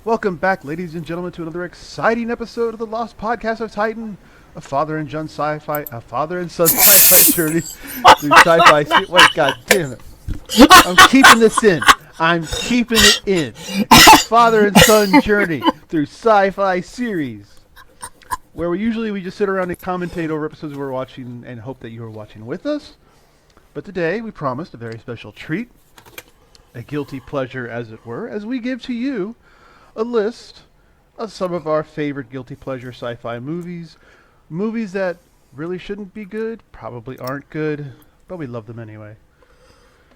Welcome back, ladies and gentlemen, to another exciting episode of the Lost Podcast of Titan, a father and son sci-fi, a father and son sci-fi journey through sci-fi. Wait, god damn it! I'm keeping this in. I'm keeping it in. Father and son journey through sci-fi series, where we just sit around and commentate over episodes we're watching and hope that you are watching with us. But today we promised a very special treat, a guilty pleasure, as it were, as we give to you a list of some of our favorite guilty pleasure sci-fi movies. Movies that really shouldn't be good, probably aren't good, but we love them anyway.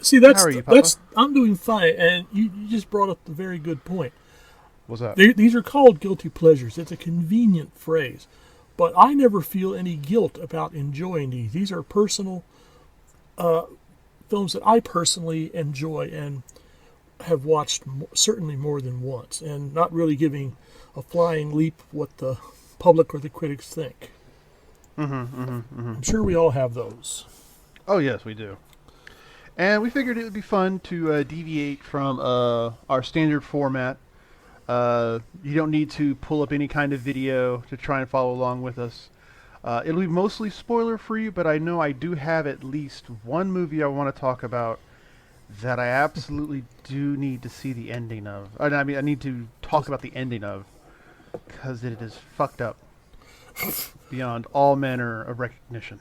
See, How are you, Papa? I'm doing fine, and you just brought up a very good point. What's that? These are called guilty pleasures. It's a convenient phrase, but I never feel any guilt about enjoying these. These are personal films that I personally enjoy and have watched certainly more than once, and not really giving a flying leap what the public or the critics think. I'm sure we all have those. Oh, yes, we do. And we figured it would be fun to deviate from our standard format. You don't need to pull up any kind of video to try and follow along with us. It'll be mostly spoiler-free, but I know I do have at least one movie I want to talk about that I absolutely do need to see the ending of. I need to talk about the ending of, because it is fucked up beyond all manner of recognition.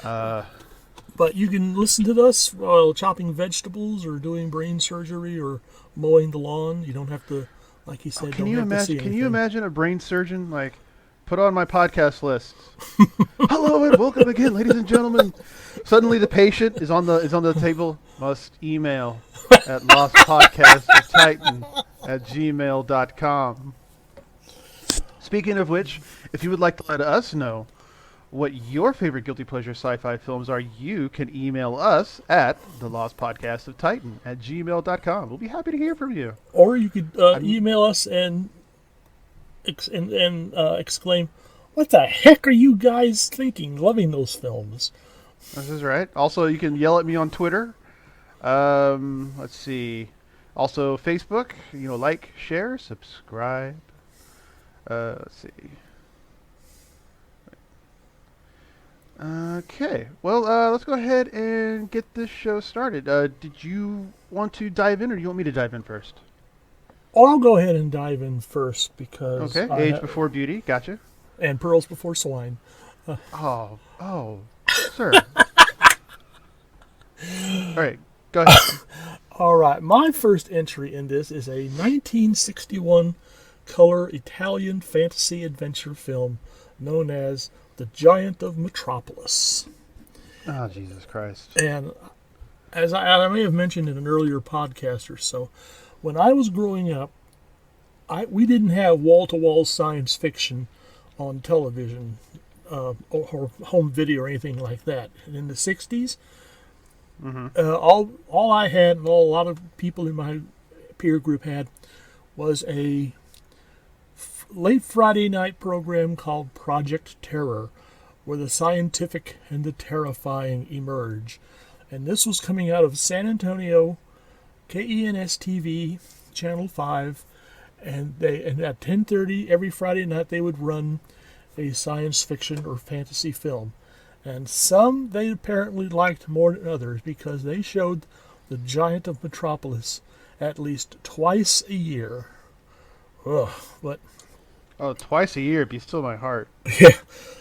But you can listen to us while chopping vegetables or doing brain surgery or mowing the lawn. You don't have to, like he said, Can you imagine a brain surgeon, like, put on my podcast list? Hello and welcome again, ladies and gentlemen. Suddenly the patient is on the table. Must email at lostpodcastoftitan@gmail.com. Speaking of which, if you would like to let us know what your favorite guilty pleasure sci-fi films are, you can email us at thelostpodcastoftitan@gmail.com. We'll be happy to hear from you. Or you could email us and exclaim, "What the heck are you guys thinking? Loving those films." This is right. Also, you can yell at me on Twitter. Let's see. Also, Facebook. Like, share, subscribe. Let's see. Okay. Well, let's go ahead and get this show started. Did you want to dive in, or do you want me to dive in first? Oh, I'll go ahead and dive in first because okay. Age before beauty. Gotcha. And pearls before swine. Oh, sir. All right, go ahead. All right, my first entry in this is a 1961 color Italian fantasy adventure film known as The Giant of Metropolis. Oh, Jesus Christ. And as I may have mentioned in an earlier podcast or so, when I was growing up, we didn't have wall-to-wall science fiction on television or home video or anything like that. And in the 60s, all I had and a lot of people in my peer group had was a late Friday night program called Project Terror, where the scientific and the terrifying emerge. And this was coming out of San Antonio, KENS TV, Channel 5, and at 10:30 every Friday night they would run a science fiction or fantasy film. And some they apparently liked more than others because they showed The Giant of Metropolis at least twice a year. Ugh, but... Oh, twice a year, be still my heart. Yeah,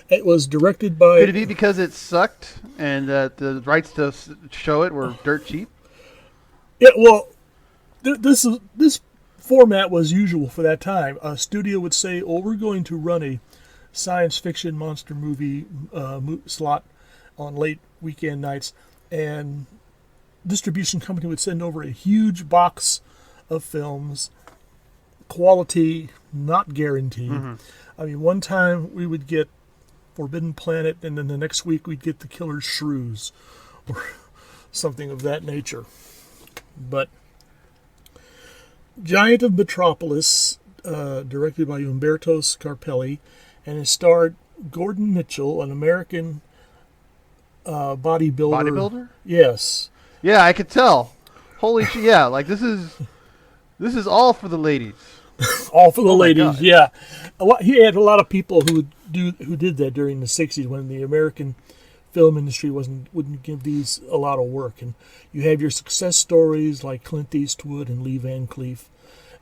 it was directed by... Could it be because it sucked and the rights to show it were dirt cheap? Yeah, well, this format was usual for that time. A studio would say, "Oh, we're going to run a science fiction monster movie slot on late weekend nights," and distribution company would send over a huge box of films, quality not guaranteed. I mean, one time we would get Forbidden Planet, and then the next week we'd get The Killer's Shrews or something of that nature. But Giant of Metropolis, directed by Umberto Scarpelli, and it starred Gordon Mitchell, an American bodybuilder. Bodybuilder? Yes. Yeah, I could tell. Holy shit! Yeah, like this is all for the ladies. All for the Oh my ladies, God. yeah. He had a lot of people who did that during the '60s when the American film industry wouldn't give these a lot of work. And you have your success stories like Clint Eastwood and Lee Van Cleef,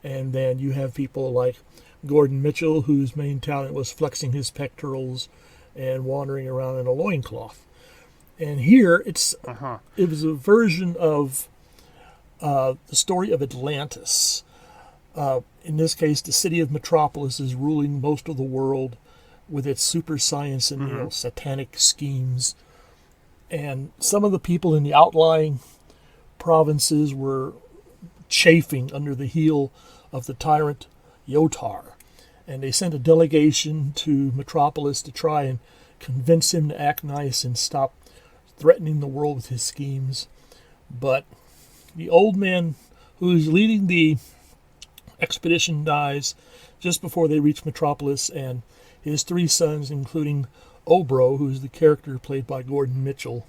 and then you have people like Gordon Mitchell, whose main talent was flexing his pectorals and wandering around in a loincloth. And here it was a version of the story of Atlantis. In this case, the city of Metropolis is ruling most of the world with its super science and satanic schemes. And some of the people in the outlying provinces were chafing under the heel of the tyrant Yotar. And they sent a delegation to Metropolis to try and convince him to act nice and stop threatening the world with his schemes. But the old man who's leading the expedition dies just before they reach Metropolis, and his three sons, including Obro, who's the character played by Gordon Mitchell,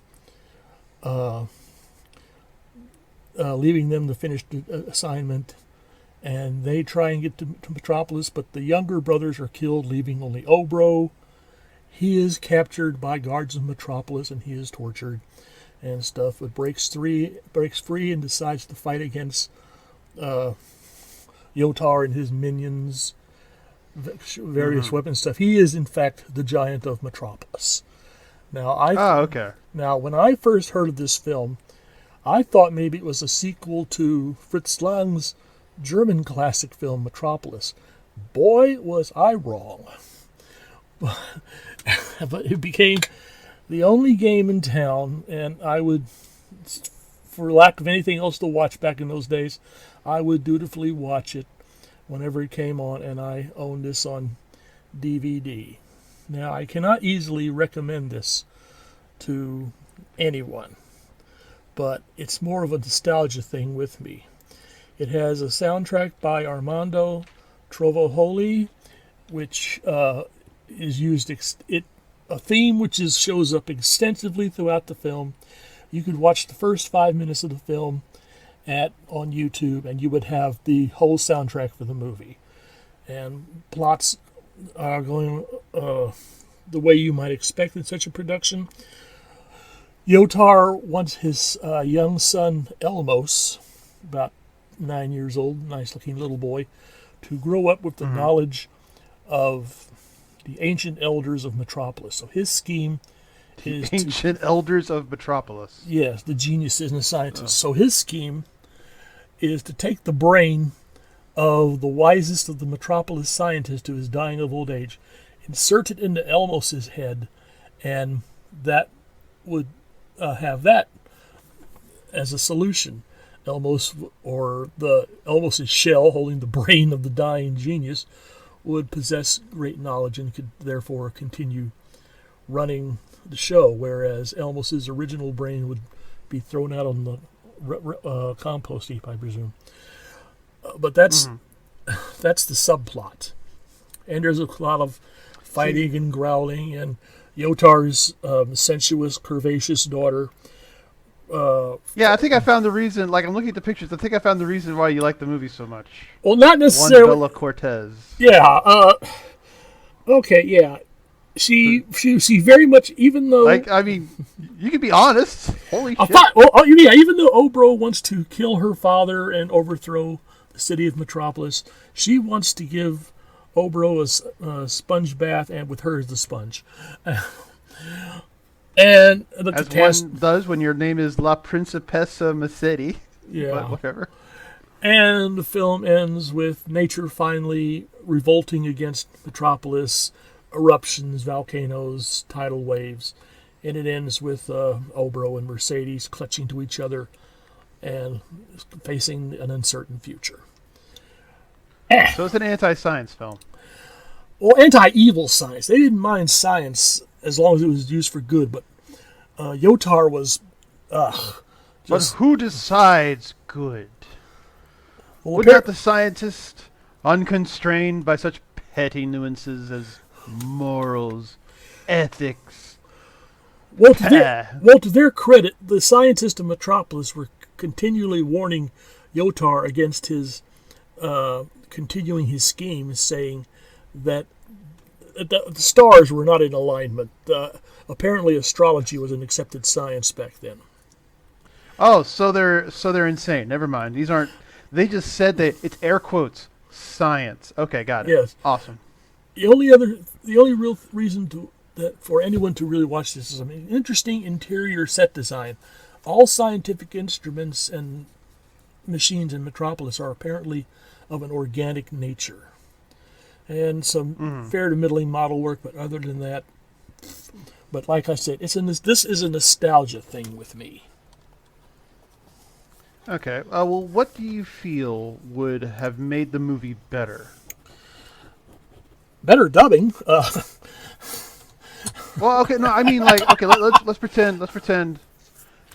leaving them to finish the assignment. And they try and get to Metropolis, but the younger brothers are killed, leaving only Obro. He is captured by guards of Metropolis, and he is tortured and stuff, but breaks free and decides to fight against Yotar and his minions, various weapons stuff. He is, in fact, the giant of Metropolis. Now, Now, when I first heard of this film, I thought maybe it was a sequel to Fritz Lang's German classic film Metropolis. Boy, was I wrong. But it became the only game in town, and I would, for lack of anything else to watch back in those days, I would dutifully watch it whenever it came on, and I owned this on DVD. Now, I cannot easily recommend this to anyone, but it's more of a nostalgia thing with me. It has a soundtrack by Armando Trovajoli, which is used, a theme which shows up extensively throughout the film. You could watch the first 5 minutes of the film on YouTube, and you would have the whole soundtrack for the movie. And plots are going the way you might expect in such a production. Yotar wants his young son Elmos, about 9 years old, nice-looking little boy, to grow up with the knowledge of the ancient elders of Metropolis. So his scheme is ancient elders of Metropolis. Yes, the geniuses and the scientists. So his scheme is to take the brain of the wisest of the Metropolis scientists who is dying of old age, insert it into Elmos's head, and that would have that as a solution. Elmos's shell, holding the brain of the dying genius, would possess great knowledge and could therefore continue running the show, whereas Elmos's original brain would be thrown out on the compost heap, I presume. But that's the subplot. And there's a lot of fighting and growling, and Yotar's sensuous, curvaceous daughter. I think I found the reason. Like, I'm looking at the pictures. I think I found the reason why you like the movie so much. Well, not necessarily. One Bella Cortez. Yeah. Okay. Yeah. She very much, even though, like, I mean, you can be honest. Holy shit. Even though Obro wants to kill her father and overthrow the city of Metropolis, she wants to give Obro a sponge bath, and with her as the sponge. And as one does when your name is La Principessa Mercedes. Yeah. But whatever. And the film ends with nature finally revolting against Metropolis, eruptions, volcanoes, tidal waves, and it ends with Obro and Mercedes clutching to each other and facing an uncertain future. So it's an anti-science film. Well, anti-evil science. They didn't mind science as long as it was used for good, but Yotar was... But who decides good? Well, Would not the scientist, unconstrained by such petty nuances as morals, ethics... Well, to their credit, the scientists of Metropolis were continually warning Yotar against his continuing his scheme, saying that the stars were not in alignment. Apparently, astrology was an accepted science back then. Oh, so they're insane. Never mind. These aren't. They just said that it's air quotes science. Okay, got it. Yes. Awesome. The only real reason for anyone to really watch this is an interesting interior set design. All scientific instruments and machines in Metropolis are apparently of an organic nature, and some fair to middling model work. But other than that, but like I said, this is a nostalgia thing with me. Okay. Well, what do you feel would have made the movie better? Better dubbing. Well, okay. No, I mean, like, okay. Let's pretend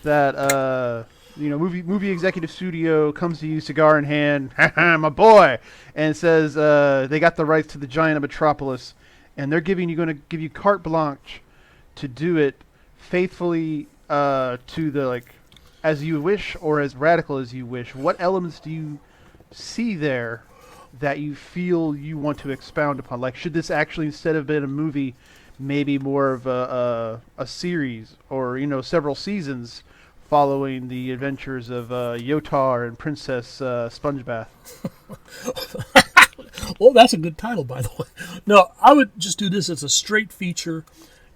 that movie executive studio comes to you, cigar in hand, my boy, and says they got the rights to the Giant of Metropolis, and they're going to give you carte blanche to do it faithfully to the, like, as you wish or as radical as you wish. What elements do you see there that you feel you want to expound upon? Like, should this actually, instead of being a movie, maybe more of a series, or several seasons following the adventures of Yotar and Princess Spongebath? Well, that's a good title, by the way. No, I would just do this as a straight feature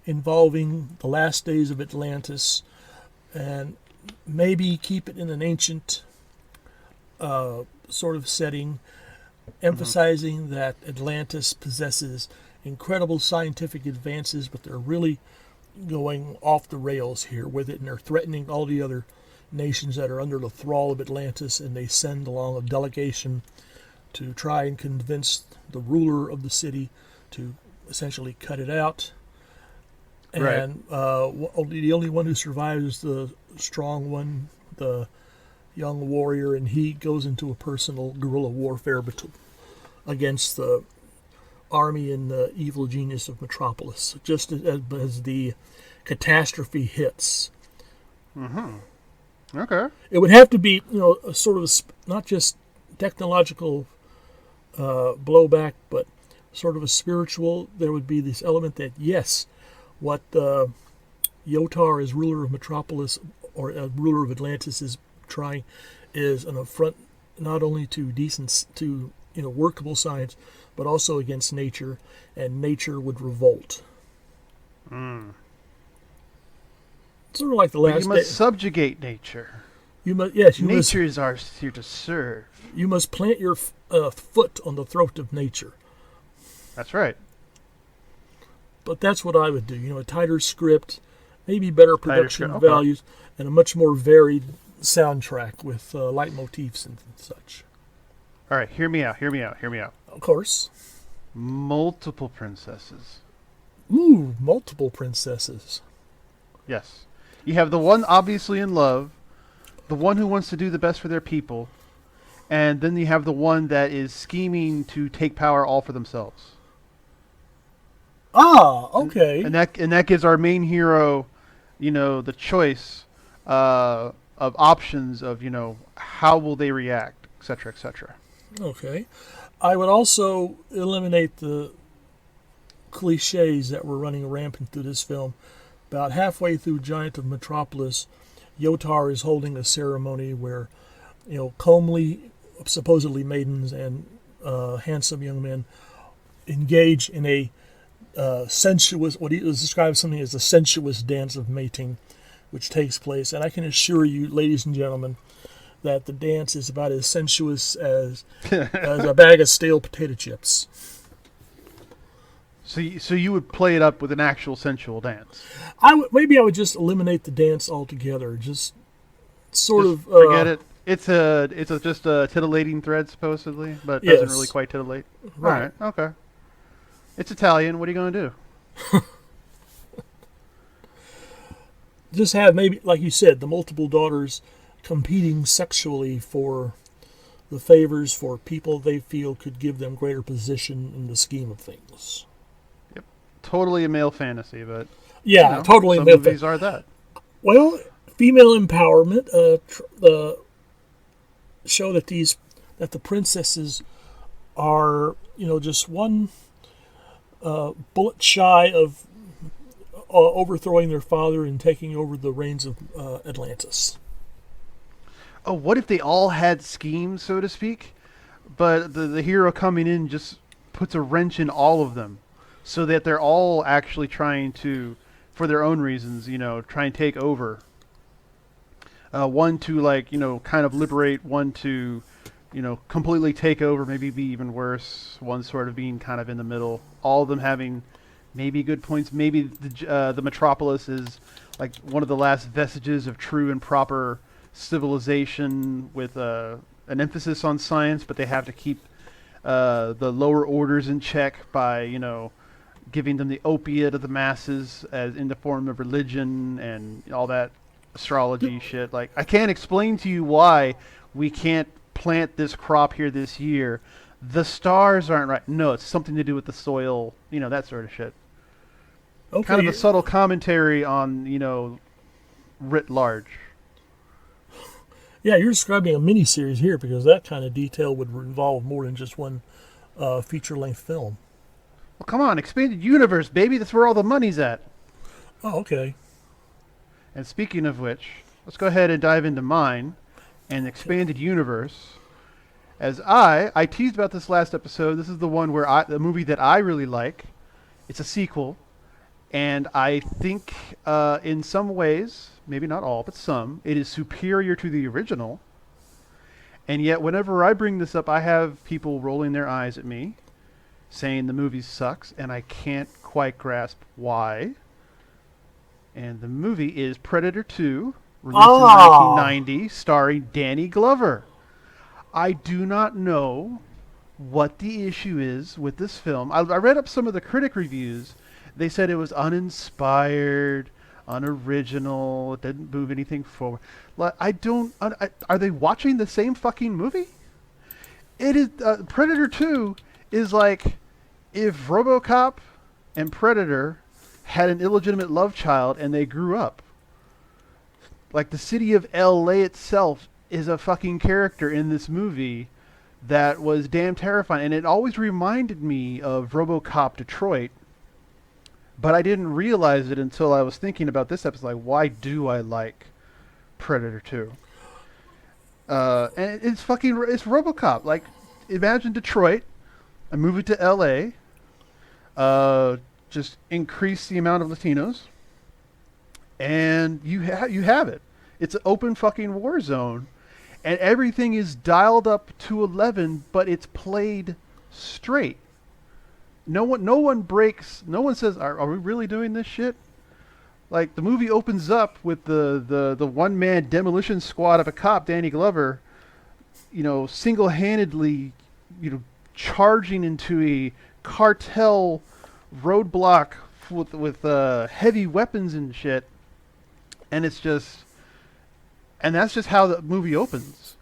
involving the last days of Atlantis, and maybe keep it in an ancient sort of setting, emphasizing that Atlantis possesses incredible scientific advances, but they're really going off the rails here with it, and they're threatening all the other nations that are under the thrall of Atlantis, and they send along a delegation to try and convince the ruler of the city to essentially cut it out. And the only one who survives is the strong one, the young warrior, and he goes into a personal guerrilla warfare against the army and the evil genius of Metropolis, just as the catastrophe hits. Okay. It would have to be, a sort of not just technological blowback, but sort of a spiritual. There would be this element that, yes, what Yotar as ruler of Metropolis, or ruler of Atlantis, is trying is an affront not only to workable science, but also against nature, and nature would revolt. Sort of like the last. But you must subjugate nature. You must. Yes, nature is ours here to serve. You must plant your foot on the throat of nature. That's right. But that's what I would do. A tighter script, maybe better production values, and a much more varied soundtrack with leitmotifs and such. All right, hear me out. Of course. Multiple princesses. Ooh, multiple princesses. Yes. You have the one obviously in love, the one who wants to do the best for their people, and then you have the one that is scheming to take power all for themselves. Ah, okay. And that gives our main hero, the choice of options of, how will they react, etc., etc. Okay. I would also eliminate the cliches that were running rampant through this film. About halfway through Giant of Metropolis, Yotar is holding a ceremony where, comely, supposedly maidens and handsome young men engage in a sensuous, what he describes something as a sensuous dance of mating, which takes place. And I can assure you, ladies and gentlemen, that the dance is about as sensuous as a bag of stale potato chips. So you would play it up with an actual sensual dance? Maybe I would just eliminate the dance altogether. Just sort of forget it. It's just a titillating thread supposedly, but it doesn't really quite titillate. Right. All right. Okay. It's Italian. What are you going to do? Just have, maybe, like you said, the multiple daughters competing sexually for the favors for people they feel could give them greater position in the scheme of things. Yep. Totally a male fantasy, but yeah, totally some a male movies are that. Well, female empowerment show that the princesses are, just one bullet shy of overthrowing their father and taking over the reins of Atlantis. Oh, what if they all had schemes, so to speak, but the hero coming in just puts a wrench in all of them, so that they're all actually trying to, for their own reasons, try and take over. One to kind of liberate, one to, completely take over, maybe be even worse. One sort of being kind of in the middle. All of them having maybe good points. Maybe the metropolis is like one of the last vestiges of true and proper civilization with an emphasis on science, but they have to keep the lower orders in check by giving them the opiate of the masses as in the form of religion and all that astrology shit. Like, I can't explain to you why we can't plant this crop here this year. The stars aren't right. No, it's something to do with the soil, that sort of shit. Okay. Kind of a subtle commentary on, writ large. Yeah, you're describing a miniseries here because that kind of detail would involve more than just one feature-length film. Well, come on, expanded universe, baby. That's where all the money's at. Oh, okay. And speaking of which, let's go ahead and dive into mine, an expanded universe. As I teased about this last episode. This is the one where the movie that I really like. It's a sequel, and I think in some ways, maybe not all, but some, it is superior to the original. And yet, whenever I bring this up, I have people rolling their eyes at me, saying the movie sucks, and I can't quite grasp why. And the movie is Predator 2, released in 1990, starring Danny Glover. I do not know what the issue is with this film. I read up some of the critic reviews. They said it was uninspired, unoriginal, it didn't move anything forward. Are they watching the same fucking movie? It is Predator 2 is like if RoboCop and Predator had an illegitimate love child and they grew up. Like, the city of LA itself is a fucking character in this movie that was damn terrifying. And it always reminded me of RoboCop Detroit. But I didn't realize it until I was thinking about this episode. Like, why do I like Predator 2? And it's RoboCop. Like, imagine Detroit. I move it to LA. Just increase the amount of Latinos, and you have it. It's an open fucking war zone, and everything is dialed up to 11, but it's played straight. No one breaks. No one says, "Are we really doing this shit?" Like, the movie opens up with the one man demolition squad of a cop, Danny Glover, single-handedly, charging into a cartel roadblock with heavy weapons and shit, and that's just how the movie opens.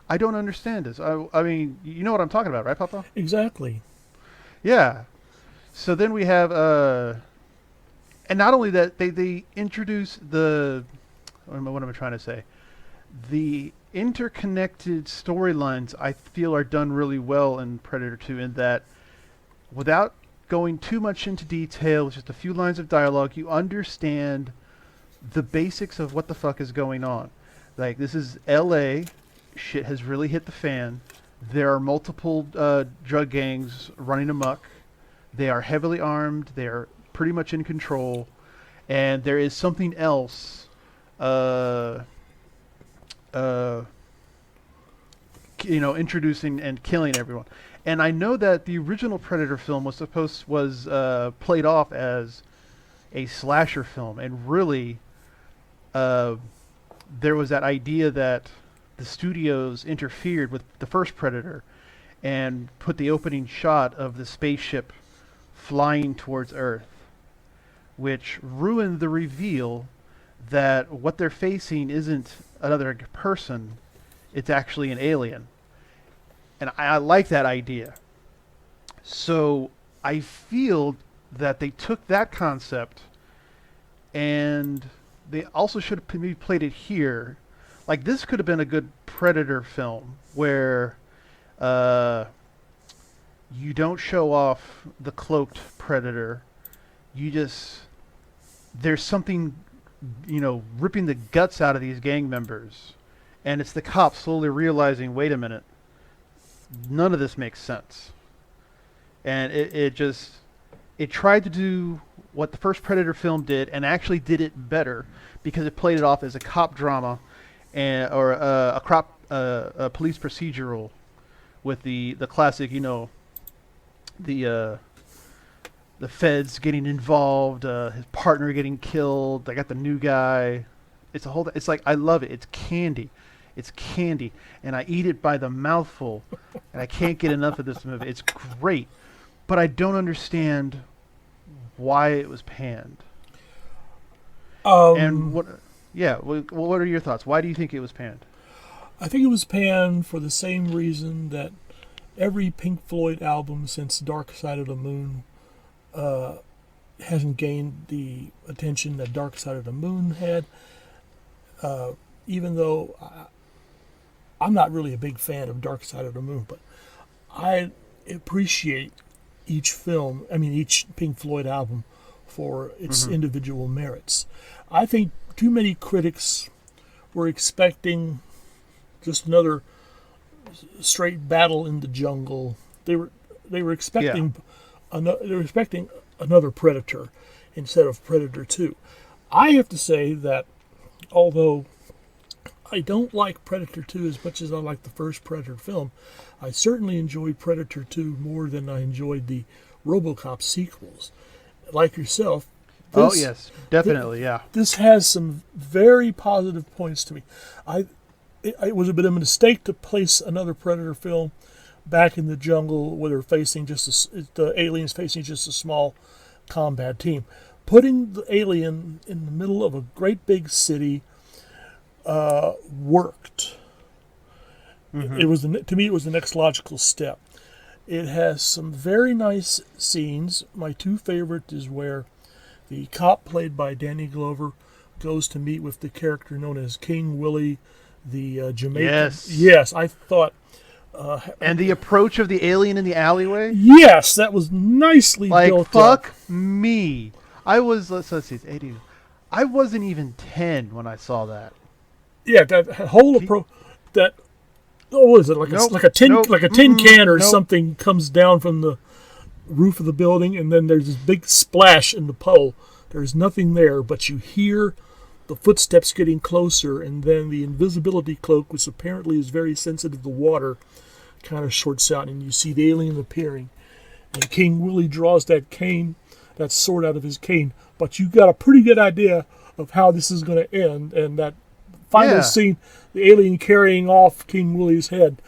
I don't understand this. I mean, you know what I'm talking about, right, Papa? Exactly. Yeah. So then we have and not only that, they introduce what am I trying to say? The interconnected storylines, I feel, are done really well in Predator 2, in that without going too much into detail, just a few lines of dialogue, you understand the basics of what the fuck is going on. Like, this is LA, shit has really hit the fan. There are multiple drug gangs running amok. They are heavily armed. They are pretty much in control. And there is something else introducing and killing everyone. And I know that the original Predator film was played off as a slasher film, and really, there was that idea that the studios interfered with the first Predator and put the opening shot of the spaceship flying towards Earth, which ruined the reveal that what they're facing isn't another person, it's actually an alien. And I like that idea. So I feel that they took that concept, and they also should have maybe played it here. Like, this could have been a good Predator film where you don't show off the cloaked predator. You just there's something, ripping the guts out of these gang members, and it's the cops slowly realizing, wait a minute, none of this makes sense, and it tried to do what the first Predator film did, and actually did it better because it played it off as a cop drama, or a police procedural, with the classic, the feds getting involved, his partner getting killed. I got the new guy. It's like, I love it. It's candy. It's candy, and I eat it by the mouthful, and I can't get enough of this movie. It's great, but I don't understand why it was panned. And what? Yeah. What are your thoughts? Why do you think it was panned? I think it was panned for the same reason that every Pink Floyd album since Dark Side of the Moon hasn't gained the attention that Dark Side of the Moon had. Even though I'm not really a big fan of Dark Side of the Moon, but I appreciate each Pink Floyd album for its individual merits. I think too many critics were expecting just another straight battle in the jungle. They were expecting another Predator instead of Predator 2. I have to say that although I don't like Predator 2 as much as I like the first Predator film, I certainly enjoyed Predator 2 more than I enjoyed the RoboCop sequels. Like yourself. Oh, yes, definitely, yeah. This has some very positive points to me. It was a bit of a mistake to place another Predator film back in the jungle where they're facing the aliens facing just a small combat team. Putting the alien in the middle of a great big city worked. To me, it was the next logical step. It has some very nice scenes. My two favorites is where the cop played by Danny Glover goes to meet with the character known as King Willie, the Jamaican. Yes, I thought. And the approach of the alien in the alleyway? Yes, that was nicely built up. Like, fuck me. I was, let's see, it's 80. I wasn't even 10 when I saw that. Yeah, that whole approach, what is it, like a tin can or something comes down from the roof of the building, and then there's this big splash in the puddle. There's nothing there, but you hear the footsteps getting closer, and then the invisibility cloak, which apparently is very sensitive to water, kind of shorts out, and you see the alien appearing. And King Willie draws that sword out of his cane, but you got a pretty good idea of how this is going to end, and that final scene, the alien carrying off King Willie's head,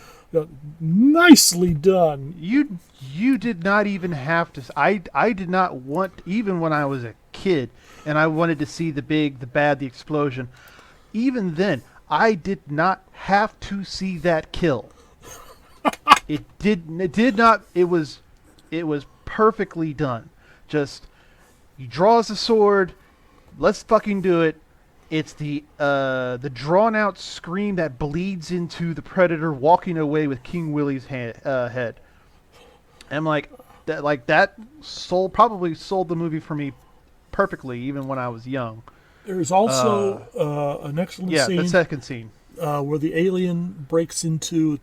nicely done. You did not even have to. I did not want, even when I was a kid, and I wanted to see the big, the bad, the explosion. Even then, I did not have to see that kill. It did not. It was perfectly done. Just, he draws the sword. Let's fucking do it. It's the drawn out scream that bleeds into the Predator walking away with King Willie's head. And I'm like that probably sold the movie for me perfectly, even when I was young. There's also an excellent scene. The second scene where the alien breaks into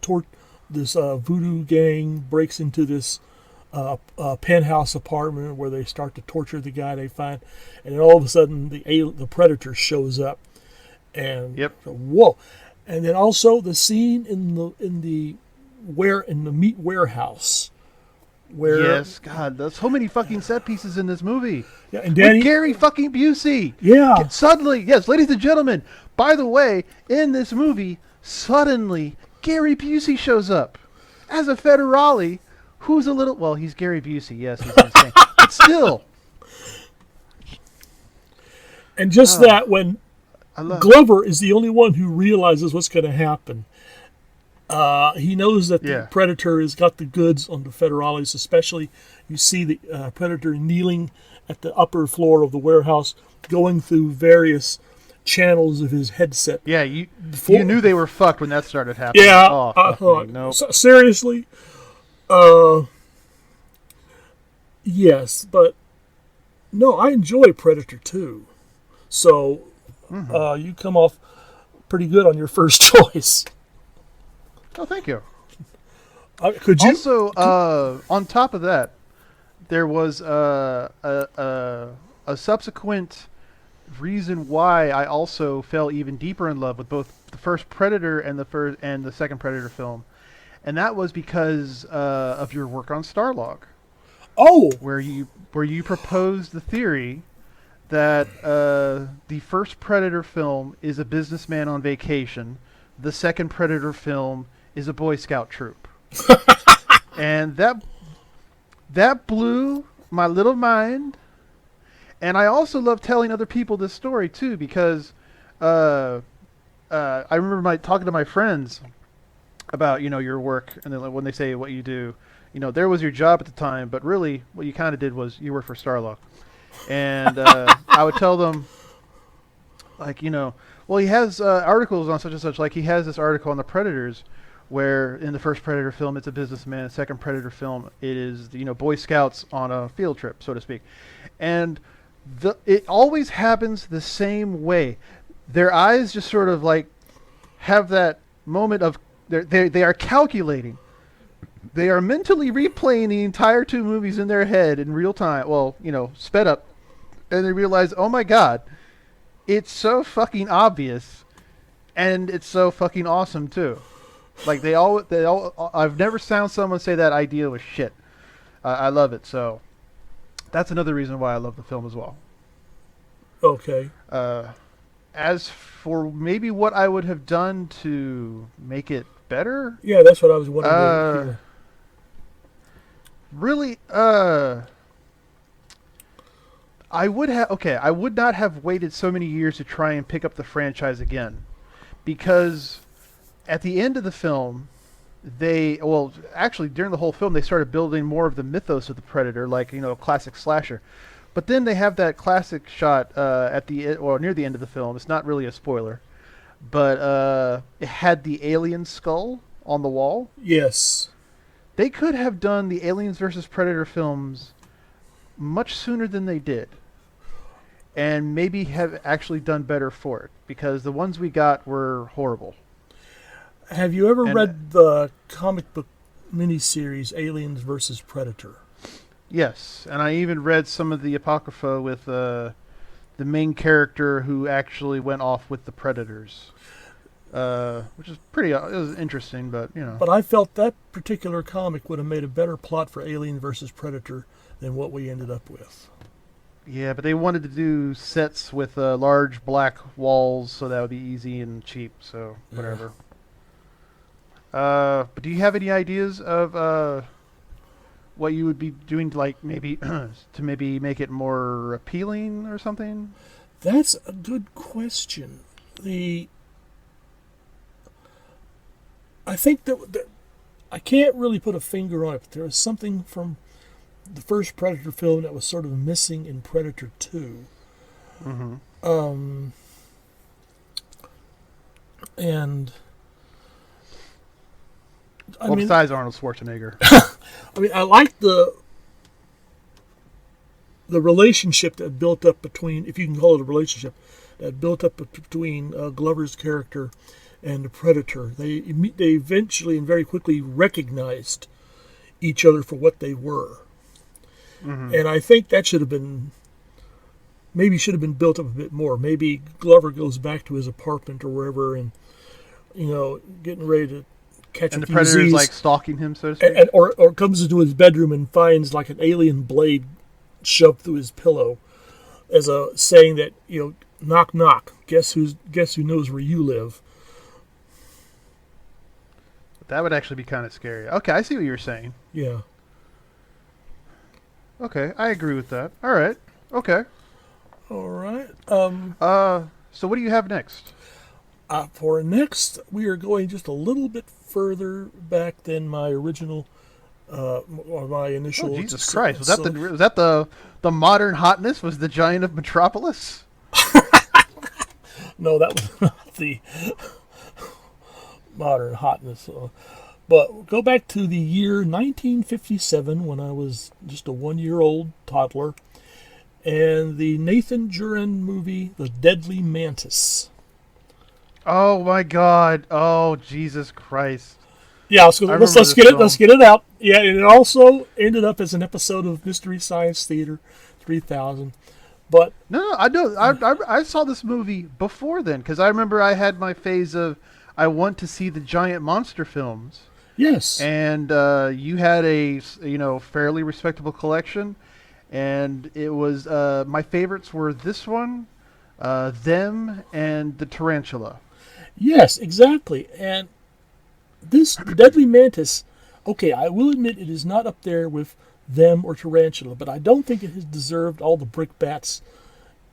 this voodoo gang breaks into this penthouse apartment where they start to torture the guy they find, and then all of a sudden the Predator shows up, and whoa! And then also the scene in the meat warehouse, where God, there's so many fucking set pieces in this movie. Yeah, and Danny, with Gary fucking Busey. Yeah, suddenly, yes, ladies and gentlemen. By the way, in this movie, suddenly Gary Busey shows up as a federale. Who's a little... Well, he's Gary Busey, yes, he's insane. But still. And just that, when Glover is the only one who realizes what's going to happen. He knows that the Predator has got the goods on the federales, especially you see the Predator kneeling at the upper floor of the warehouse, going through various channels of his headset. Yeah, you knew they were fucked when that started happening. Yeah, I thought, seriously? Yes, but no, I enjoy Predator 2. So you come off pretty good on your first choice. Oh, thank you. Could you? Also, on top of that, there was a subsequent reason why I also fell even deeper in love with both the first Predator and the second Predator film, and that was because of your work on Starlog, Oh, where you proposed the theory that the first Predator film is a businessman on vacation, the second Predator film is a Boy Scout troop, and that blew my little mind. And I also love telling other people this story too, because I remember talking to my friends about your work, and then when they say what you do, there was your job at the time, but really what you kind of did was you worked for Starlog, and I would tell them like well, he has articles on such and such, like he has this article on the Predators, where in the first Predator film it's a businessman, the second Predator film it is Boy Scouts on a field trip, so to speak, and it always happens the same way. Their eyes just sort of like have that moment of they are calculating. They are mentally replaying the entire two movies in their head in real time. Well, sped up, and they realize, oh my god, it's so fucking obvious, and it's so fucking awesome too. Like they all. I've never found someone say that idea was shit. I love it so. That's another reason why I love the film as well. okay. As for maybe what I would have done to make it better, Yeah, that's what I was wondering. To hear. really, I would not have waited so many years to try and pick up the franchise again, because at the end of the film, actually during the whole film they started building more of the mythos of the Predator, like classic slasher. But then they have that classic shot at near the end of the film. It's not really a spoiler, but it had the alien skull on the wall. Yes. They could have done the Aliens versus Predator films much sooner than they did, and maybe have actually done better for it, because the ones we got were horrible. Have you ever read the comic book miniseries Aliens versus Predator? Yes, and I even read some of the Apocrypha with the main character who actually went off with the Predators, which is it was interesting, but But I felt that particular comic would have made a better plot for Alien versus Predator than what we ended up with. Yeah, but they wanted to do sets with large black walls, so that would be easy and cheap, so whatever. But do you have any ideas of what you would be doing to maybe to make it more appealing or something? That's a good question. I think that I can't really put a finger on it, but there was something from the first Predator film that was sort of missing in Predator 2. Mm-hmm. And besides Arnold Schwarzenegger. I like the relationship that built up between, if you can call it a relationship, that built up between Glover's character and the Predator. They eventually and very quickly recognized each other for what they were. Mm-hmm. And I think that should have been built up a bit more. Maybe Glover goes back to his apartment or wherever, and getting ready to catch and a the few Predator's Z's, like stalking him, so to speak. or comes into his bedroom and finds like an alien blade shoved through his pillow, as a saying that knock knock, guess who knows where you live. That would actually be kind of scary. Okay, I see what you're saying. Yeah. Okay, I agree with that. All right. Okay. All right. So what do you have next? For next, we are going just a little bit further back than my original, or my initial. Oh, Jesus Christ! Was that the modern hotness? Was the Giant of Metropolis? No, that was not the modern hotness. But go back to the year 1957 when I was just a 1-year-old toddler, and the Nathan Juran movie, The Deadly Mantis. Oh my God! Oh Jesus Christ! Yeah, so I let's remember let's this get it. film. Let's get it out. Yeah, and it also ended up as an episode of Mystery Science Theater 3000. But No, I know. I saw this movie before then because I remember I had my phase of I want to see the giant monster films, yes, and you had a fairly respectable collection, and it was my favorites were this one, them, and the tarantula. yes, exactly. And this Deadly Mantis, okay, I will admit it is not up there with them or Tarantula, but I don't think it has deserved all the brickbats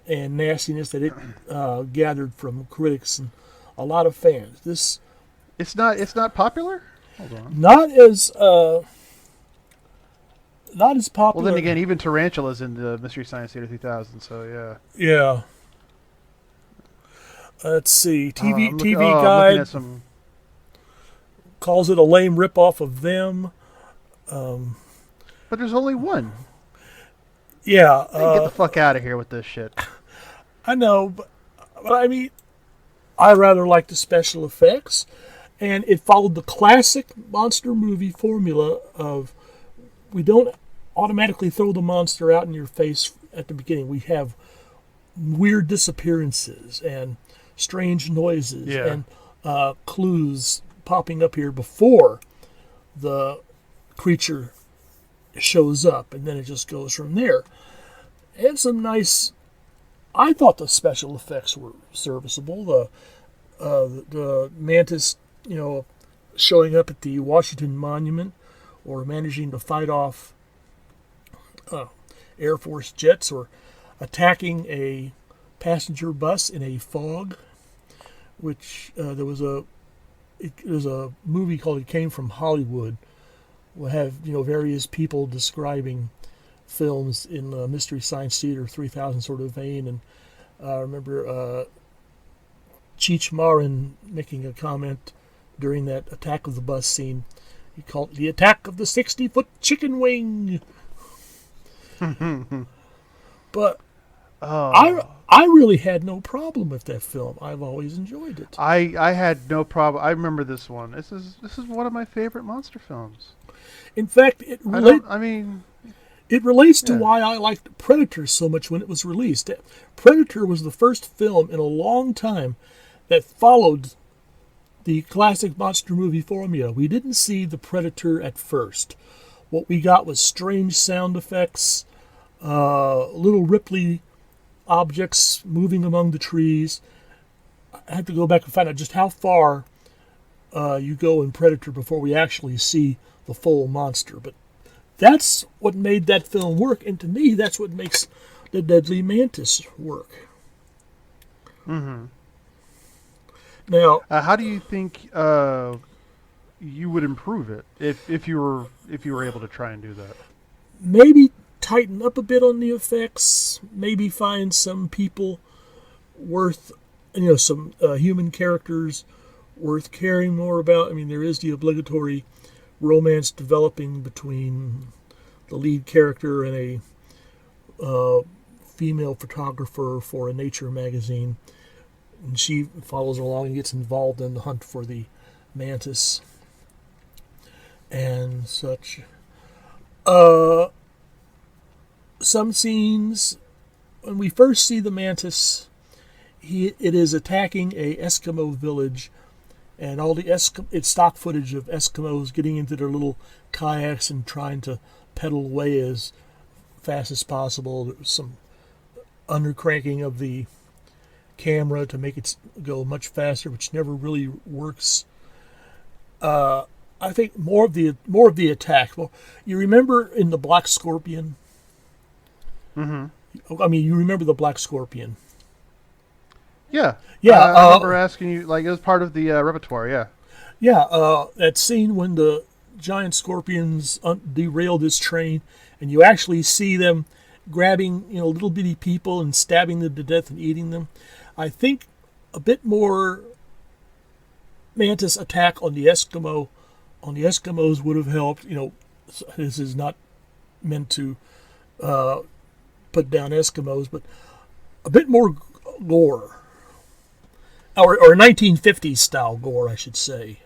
and nastiness that it gathered from critics and a lot of fans. This It's not popular. Hold on. not as Well, popular. then again, even tarantulas in the Mystery Science Theater 3000. So yeah. Yeah. Let's see. TV I'm TV I'm looking Guide at some. calls it a lame ripoff of them. But there's only one. Yeah. Hey, get the fuck out of here with this shit. I know, but I mean, I rather like the special effects, and it followed the classic monster movie formula of we don't automatically throw the monster out in your face at the beginning. We have weird disappearances and strange noises Yeah. and clues popping up here before the creature shows up, and then it just goes from there. And some nice. I thought the special effects were serviceable. The mantis, showing up at the Washington Monument, or managing to fight off Air Force jets, or attacking a passenger bus in a fog. Which there was a movie called "It Came from Hollywood." We'll have various people describing films in Mystery Science Theater 3000 sort of vein, and I remember Cheech Marin making a comment during that attack of the bus scene. He called it the attack of the 60-foot chicken wing. But Oh. I really had no problem with that film. I've always enjoyed it. I had no problem. I remember this one. This is one of my favorite monster films. In fact, It relates to Yeah. why I liked Predator so much when it was released. Predator was the first film in a long time that followed the classic monster movie formula. We didn't see the Predator at first. What we got was strange sound effects, little Ripley objects moving among the trees. I had to go back and find out just how far you go in Predator before we actually see the full monster. But that's what made that film work, and to me, that's what makes The Deadly Mantis work. Mm-hmm. Now, How do you think you would improve it if you were able to try and do that? maybe tighten up a bit on the effects. Maybe find some people worth, some human characters worth caring more about. I mean, there is the obligatory romance developing between the lead character and a female photographer for a nature magazine, and she follows along and gets involved in the hunt for the mantis and such. Some scenes when we first see the mantis, it is attacking a Eskimo village, and all it's stock footage of Eskimos getting into their little kayaks and trying to pedal away as fast as possible. There's some undercranking of the camera to make it go much faster, which never really works. I think more of the attack. Well, you remember in the Black Scorpion? Mm-hmm. I mean, you remember the Black Scorpion? Yeah. Yeah, I remember asking you, like, it was part of the repertoire, yeah. Yeah, that scene when the giant scorpions derail this train, and you actually see them grabbing, little bitty people and stabbing them to death and eating them. I think a bit more mantis attack on the Eskimo on the Eskimos would have helped. This is not meant to put down Eskimos, but a bit more gore. Or 1950s style gore, I should say.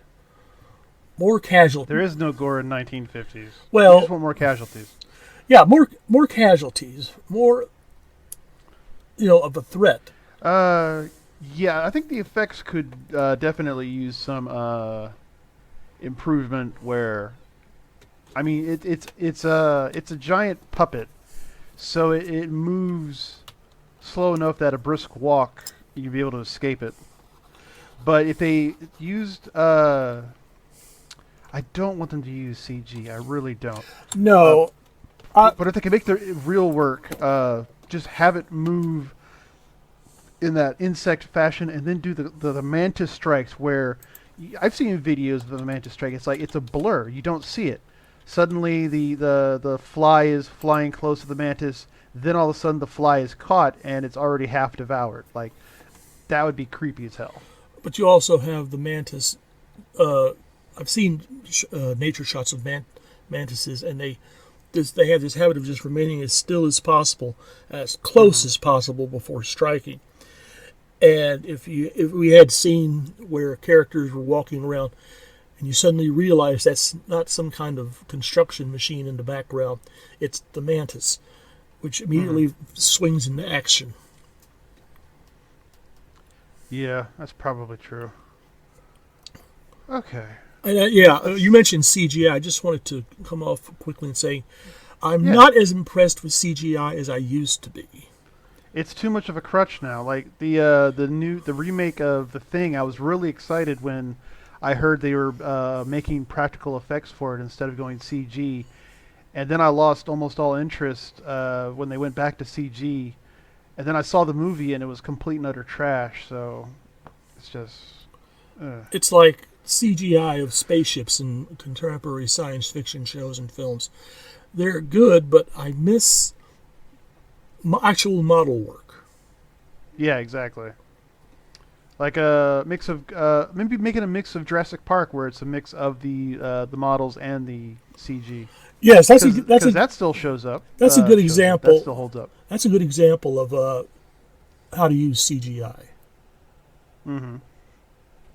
More casualties. There is no gore in 1950s. Well, you just want more casualties. Yeah, more casualties, more of a threat. Yeah, I think the effects could definitely use some improvement. Where, I mean, it's a giant puppet, so it moves slow enough that a brisk walk you'd be able to escape it. But if they used, I don't want them to use CG. I really don't. No. But if they can make the real work, just have it move in that insect fashion, and then do the mantis strikes where I've seen videos of the mantis strike. It's like it's a blur. You don't see it. Suddenly the fly is flying close to the mantis. Then all of a sudden the fly is caught and it's already half devoured. Like that would be creepy as hell. But you also have the mantis. I've seen nature shots of mantises, and they have this habit of just remaining as still as possible, as close as possible before striking. And if we had seen where characters were walking around, and you suddenly realize that's not some kind of construction machine in the background, it's the mantis, which immediately swings into action. Yeah, that's probably true. Okay. And you mentioned CGI. I just wanted to come off quickly and say I'm not as impressed with CGI as I used to be. It's too much of a crutch now. Like the remake of The Thing, I was really excited when I heard they were making practical effects for it instead of going CG, and then I lost almost all interest when they went back to CG, and then I saw the movie and it was complete and utter trash. So it's just it's like CGI of spaceships in contemporary science fiction shows and films. They're good, but I miss actual model work. Yeah, exactly. Like a mix of maybe making a mix of Jurassic Park, where it's a mix of the models and the CG. Yes, that still shows up. That's a good example. That still holds up. That's a good example of how to use CGI. Mm-hmm.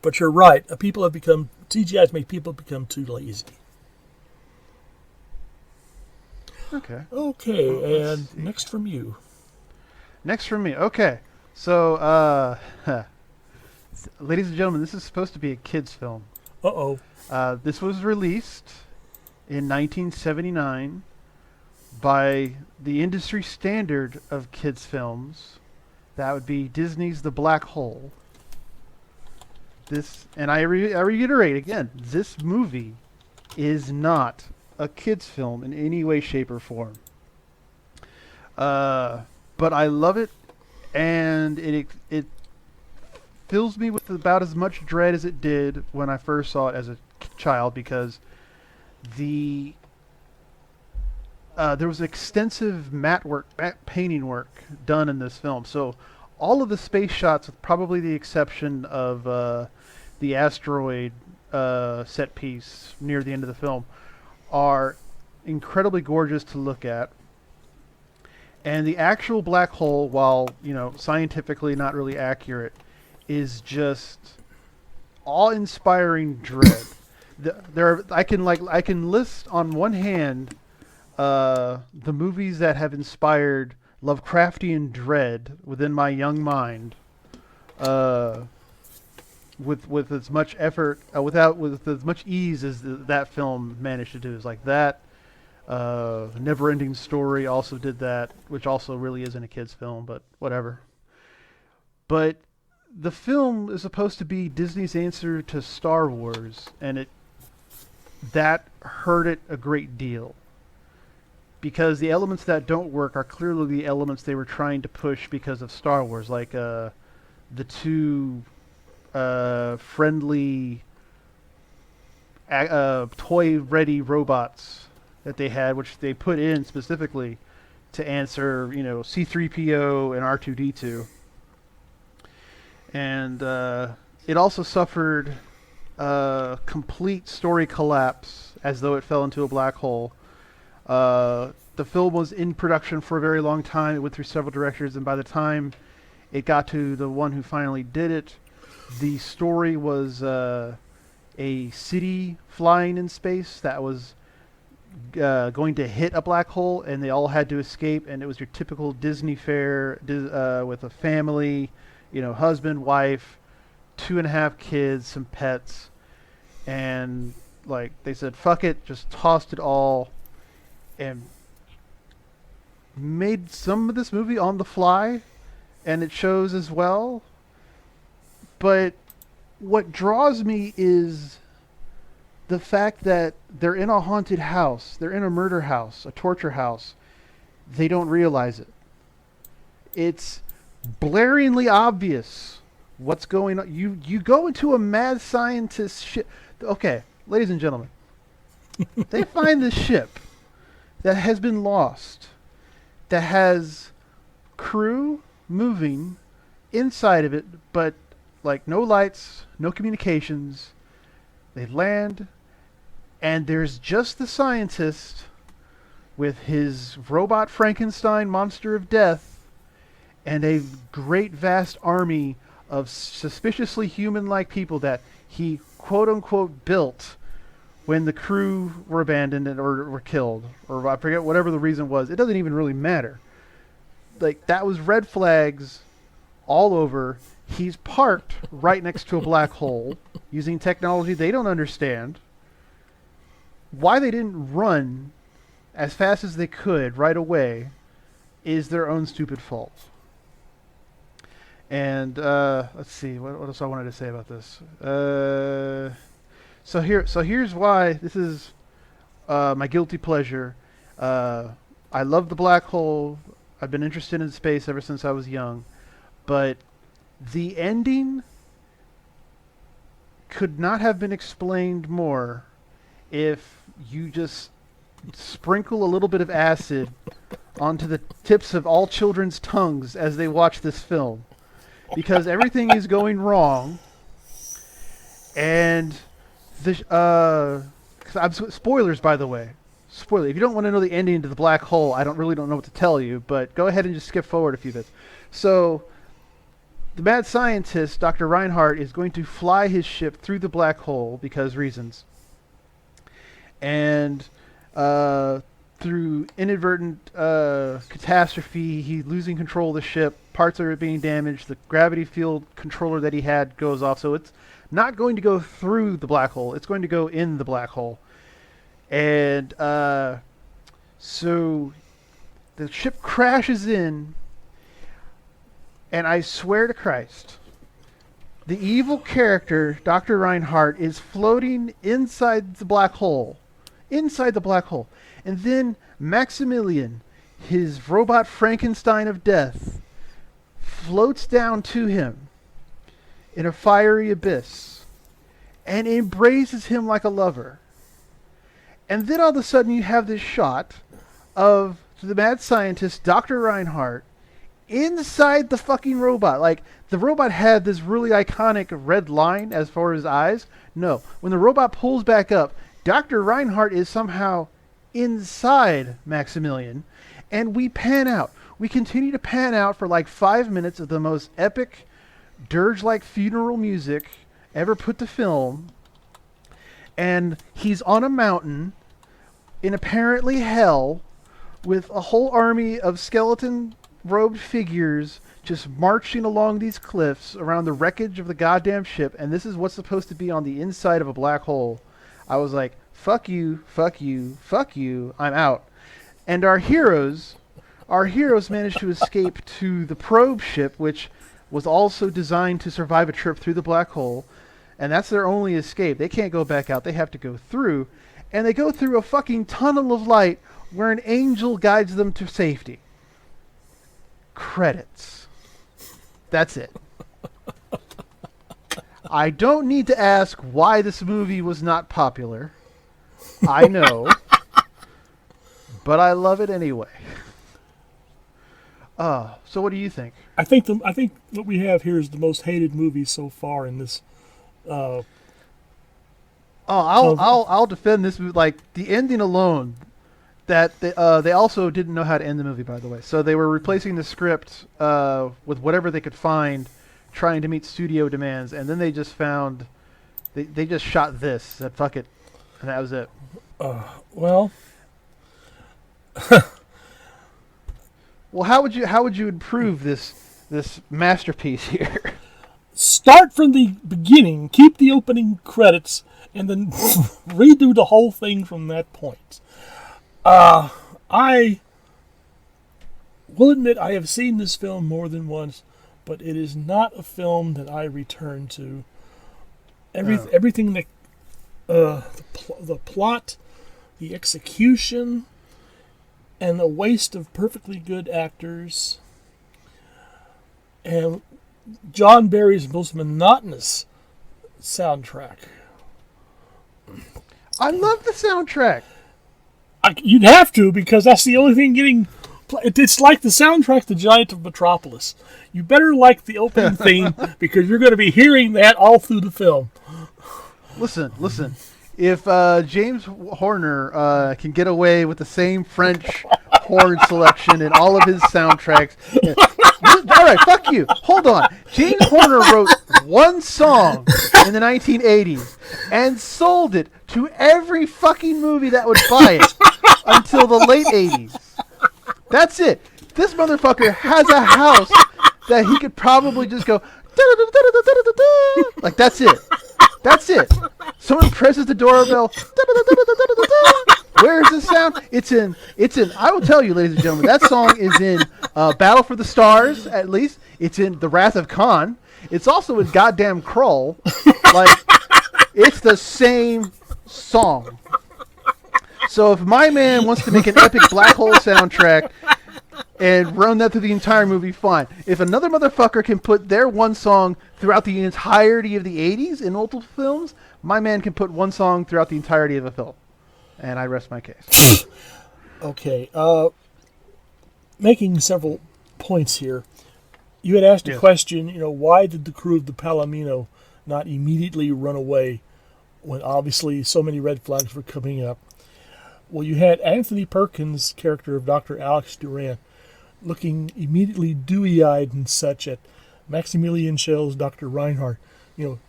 But you're right. CGI's make people become too lazy. Okay. Okay, and next from you. Next from me. Okay. So, ladies and gentlemen, this is supposed to be a kids' film. Uh-oh. This was released in 1979 by the industry standard of kids' films. That would be Disney's The Black Hole. And I reiterate again, this movie is not a kids' film in any way, shape, or form. But I love it, and it fills me with about as much dread as it did when I first saw it as a child, because there was extensive matte painting work done in this film. So all of the space shots, with probably the exception of the asteroid set piece near the end of the film, are incredibly gorgeous to look at. And the actual black hole, while scientifically not really accurate, is just awe-inspiring dread. I can list on one hand the movies that have inspired Lovecraftian dread within my young mind, with as much effort, with as much ease as that film managed to do. Is like that. Never-Ending Story also did that, which also really isn't a kid's film, but whatever. But the film is supposed to be Disney's answer to Star Wars, and that hurt it a great deal. Because the elements that don't work are clearly the elements they were trying to push because of Star Wars, like the two friendly toy-ready robots that they had, which they put in specifically to answer, C-3PO and R2-D2. And it also suffered complete story collapse as though it fell into a black hole. The film was in production for a very long time. It went through several directors, and by the time it got to the one who finally did it, the story was a city flying in space that was going to hit a black hole, and they all had to escape. And it was your typical Disney fare with a family, husband, wife, 2.5 kids, some pets, and like they said, fuck it, just tossed it all, and made some of this movie on the fly, and it shows as well. But what draws me is the fact that they're in a haunted house, they're in a murder house, a torture house. They don't realize it. It's blaringly obvious what's going on. You go into a mad scientist ship. Okay, ladies and gentlemen, they find this ship that has been lost, that has crew moving inside of it, but like no lights, no communications. They land, and there's just the scientist with his robot Frankenstein monster of death and a great vast army of suspiciously human-like people that he quote-unquote built when the crew were abandoned or were killed, or I forget whatever the reason was. It doesn't even really matter. Like, that was red flags all over. He's parked right next to a black hole using technology they don't understand. Why they didn't run as fast as they could right away is their own stupid fault. And let's see, what else I wanted to say about this. So here's why this is my guilty pleasure. I love the black hole. I've been interested in space ever since I was young, but the ending could not have been explained more if you just sprinkle a little bit of acid onto the tips of all children's tongues as they watch this film, because everything is going wrong. And spoilers, by the way. Spoiler. If you don't want to know the ending to the black hole, I don't know what to tell you, but go ahead and just skip forward a few bits. So, the mad scientist, Dr. Reinhardt, is going to fly his ship through the black hole because reasons. And through inadvertent catastrophe, he's losing control of the ship. Parts are being damaged. The gravity field controller that he had goes off. So it's not going to go through the black hole. It's going to go in the black hole. And so the ship crashes in. And I swear to Christ, the evil character, Dr. Reinhardt, is floating inside the black hole. Inside the black hole. And then Maximilian, his robot Frankenstein of death, floats down to him in a fiery abyss and embraces him like a lover. And then all of a sudden you have this shot of the mad scientist, Dr. Reinhardt, inside the fucking robot. Like, the robot had this really iconic red line as far as eyes. No. When the robot pulls back up, Dr. Reinhardt is somehow inside Maximilian, and we pan out. We continue to pan out for like 5 minutes of the most epic, dirge-like funeral music ever put to film, and he's on a mountain in apparently hell with a whole army of skeleton-robed figures just marching along these cliffs around the wreckage of the goddamn ship, and this is what's supposed to be on the inside of a black hole. I was like, fuck you, fuck you, fuck you, I'm out. And our heroes managed to escape to the probe ship, which was also designed to survive a trip through the black hole. And that's their only escape. They can't go back out. They have to go through. And they go through a fucking tunnel of light where an angel guides them to safety. Credits. That's it. I don't need to ask why this movie was not popular. I know. But I love it anyway. So what do you think? I think what we have here is the most hated movie so far in this Oh, I'll defend this movie. Like the ending alone, that they also didn't know how to end the movie, by the way. So they were replacing the script with whatever they could find, trying to meet studio demands, and then they just found they just shot this. Said fuck it, and that was it. Well, well, how would you improve this masterpiece here? start from the beginning, keep the opening credits, and then redo the whole thing from that point. I will admit I have seen this film more than once, but it is not a film that I return to. Everything that the plot, the execution, and the waste of perfectly good actors, and John Barry's most monotonous soundtrack. I love the soundtrack. You'd have to, because that's the only thing getting... It's like the soundtrack to Giant of Metropolis. You better like the opening theme, because you're going to be hearing that all through the film. Listen. If James Horner can get away with the same French horn selection in all of his soundtracks... All right, fuck you. Hold on. James Horner wrote one song in the 1980s and sold it to every fucking movie that would buy it until the late 80s. That's it. This motherfucker has a house that he could probably just go like that's it. That's it. Someone presses the doorbell. Where's the sound? It's in. I will tell you, ladies and gentlemen, that song is in Battle for the Stars. At least it's in The Wrath of Khan. It's also in goddamn Krull. Like it's the same song. So if my man wants to make an epic black hole soundtrack and run that through the entire movie, fine. If another motherfucker can put their one song throughout the entirety of the 80s in multiple films, my man can put one song throughout the entirety of a film. And I rest my case. Okay. Making several points here. You had asked a question, why did the crew of the Palomino not immediately run away when obviously so many red flags were coming up? Well, you had Anthony Perkins' character of Dr. Alex Duran looking immediately dewy-eyed and such at Maximilian Schell's Dr. Reinhardt.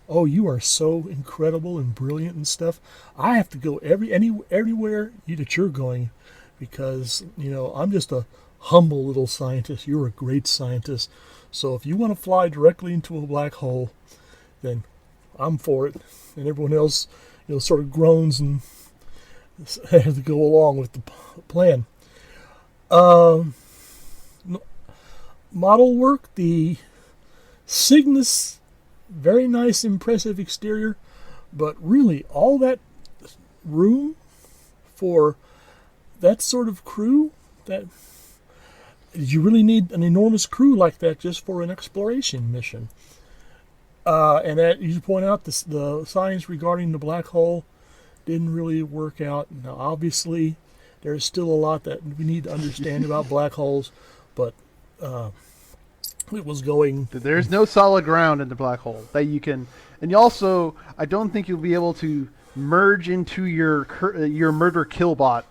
Oh, you are so incredible and brilliant and stuff. I have to go everywhere that you're going because, I'm just a humble little scientist. You're a great scientist. So if you want to fly directly into a black hole, then I'm for it. And everyone else, sort of groans and has to go along with the plan. Model work, the Cygnus, very nice, impressive exterior, but really all that room for that sort of crew, that you really need an enormous crew like that just for an exploration mission. And that you point out the science regarding the black hole didn't really work out. Now, obviously, there's still a lot that we need to understand about black holes, but it was going... There's no solid ground in the black hole that you can... And you also, I don't think you'll be able to merge into your murder kill bot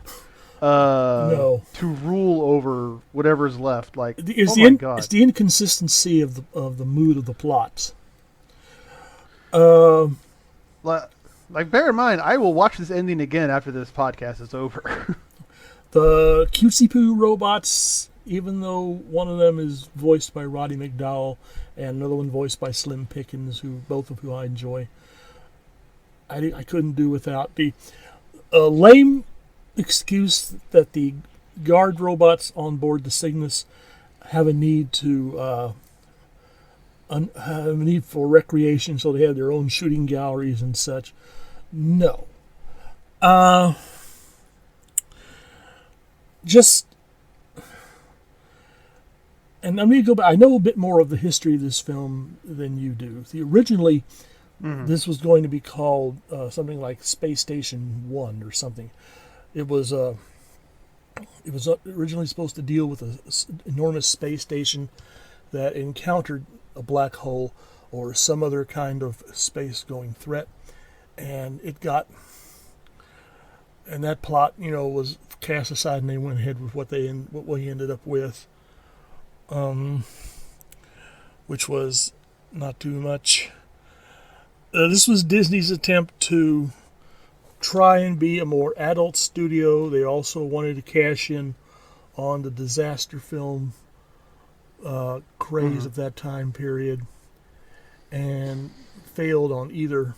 no. to rule over whatever's left. Like, God. It's the inconsistency of the mood of the plot. Like, bear in mind, I will watch this ending again after this podcast is over. The cutesy poo robots, even though one of them is voiced by Roddy McDowall and another one voiced by Slim Pickens, both of who I enjoy, I couldn't do without the lame excuse that the guard robots on board the Cygnus have a need to have a need for recreation, so they have their own shooting galleries and such. No. And I'm going to go back. I know a bit more of the history of this film than you do. Originally, this was going to be called something like Space Station 1 or something. It was originally supposed to deal with an enormous space station that encountered a black hole or some other kind of space-going threat. and and that plot, was cast aside, and they went ahead with what we ended up with, which was not too much. This was Disney's attempt to try and be a more adult studio. They also wanted to cash in on the disaster film craze of that time period, and failed on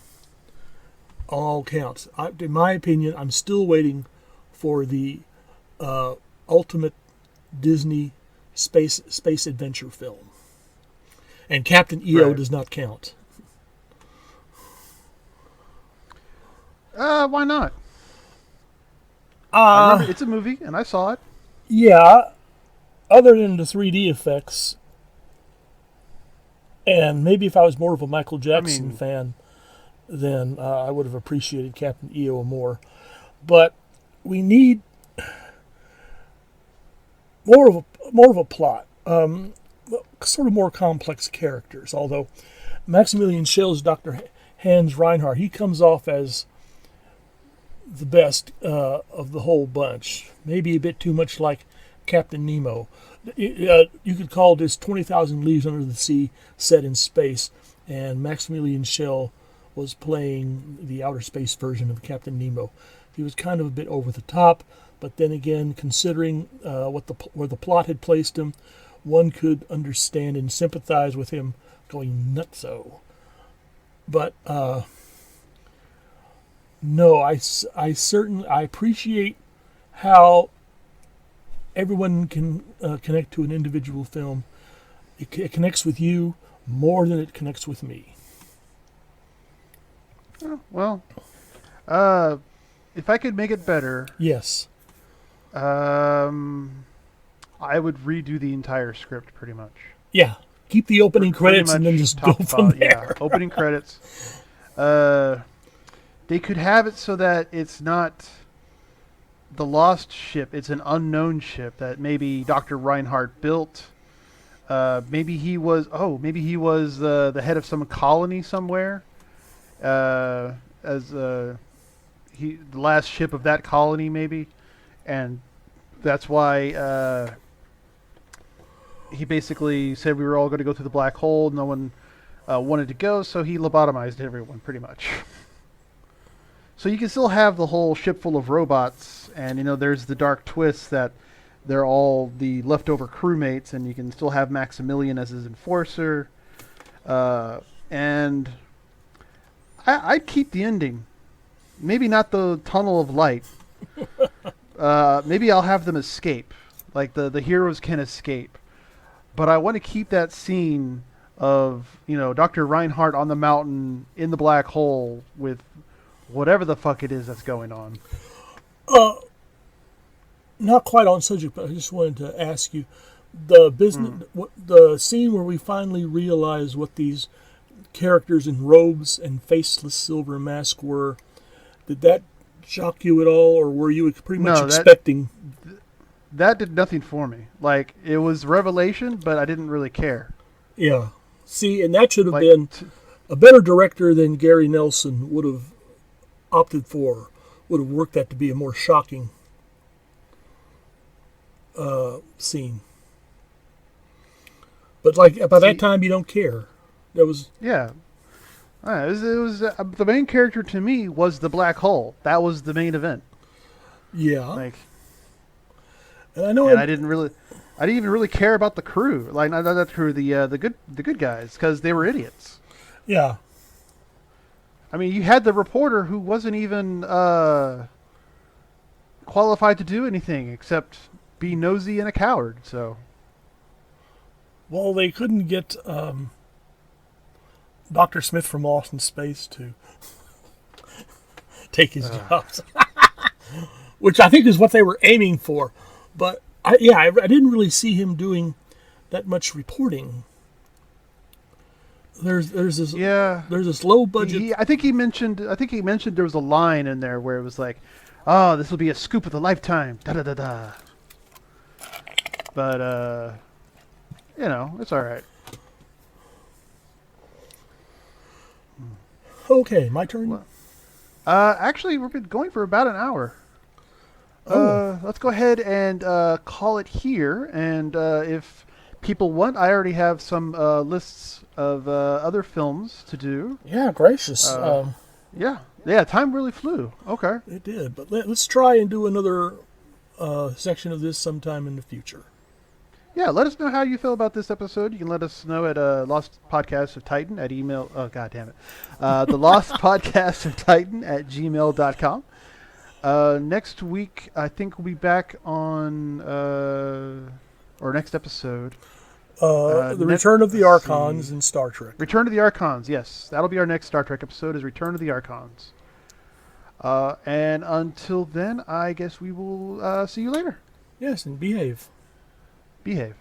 all counts. In my opinion, I'm still waiting for the ultimate Disney space adventure film, and Captain EO does not count. Why not? I remember it's a movie, and I saw it. Yeah, other than the 3D effects, and maybe if I was more of a Michael Jackson fan, then I would have appreciated Captain EO more. But we need more of a plot, sort of more complex characters. Although Maximilian Schell's Dr. Hans Reinhardt, he comes off as the best of the whole bunch. Maybe a bit too much like Captain Nemo. You could call this 20,000 Leagues Under the Sea set in space, and Maximilian Schell was playing the outer space version of Captain Nemo. He was kind of a bit over the top, but then again, considering where the plot had placed him, one could understand and sympathize with him going nutso. But no, I appreciate how everyone can connect to an individual film. It connects with you more than it connects with me. Well, if I could make it better, yes, I would redo the entire script pretty much. Yeah, keep the opening credits and then just go from there. Yeah, opening credits. They could have it so that it's not the lost ship; it's an unknown ship that maybe Dr. Reinhardt built. Maybe he was the head of some colony somewhere. As the last ship of that colony, maybe, and that's why he basically said we were all going to go through the black hole. No one wanted to go, so he lobotomized everyone, pretty much. So you can still have the whole ship full of robots, and there's the dark twist that they're all the leftover crewmates, and you can still have Maximilian as his enforcer, and I'd keep the ending. Maybe not the tunnel of light. Maybe I'll have them escape. Like the heroes can escape. But I want to keep that scene of, Dr. Reinhardt on the mountain in the black hole with whatever the fuck it is that's going on. Not quite on subject, but I just wanted to ask you, the scene where we finally realize what these characters in robes and faceless silver masks were, did that shock you at all, or were you pretty much expecting? That did nothing for me. Like, it was revelation, but I didn't really care. Yeah. See, and that should have been a better director than Gary Nelson would have opted for, would have worked that to be a more shocking scene. But by that time, you don't care. It was the main character to me was the black hole. That was the main event. Yeah, and I know, and I didn't even really care about the crew. Like, not that crew, the good guys, because they were idiots. Yeah, I mean, you had the reporter who wasn't even qualified to do anything except be nosy and a coward. So, well, they couldn't get Dr. Smith from Lost in Space to take his jobs, which I think is what they were aiming for. But I didn't really see him doing that much reporting. There's this low budget. I think he mentioned there was a line in there where it was like, "Oh, this will be a scoop of a lifetime." Da da da da. But it's all right. Okay, my turn. Actually, we've been going for about an hour. Oh. Let's go ahead and call it here. And if people want, I already have some lists of other films to do. Yeah, gracious. Yeah, yeah. Time really flew. Okay. It did. But let's try and do another section of this sometime in the future. Yeah, let us know how you feel about this episode. You can let us know at Lost Podcast of Titan at email. Oh, God damn it. The Lost Podcast of Titan at gmail.com. Next week, I think we'll be back on, or next episode. The Return of the Archons in Star Trek. Return of the Archons, yes. That'll be our next Star Trek episode, is Return of the Archons. And until then, I guess we will see you later. Yes, and behave. Behave.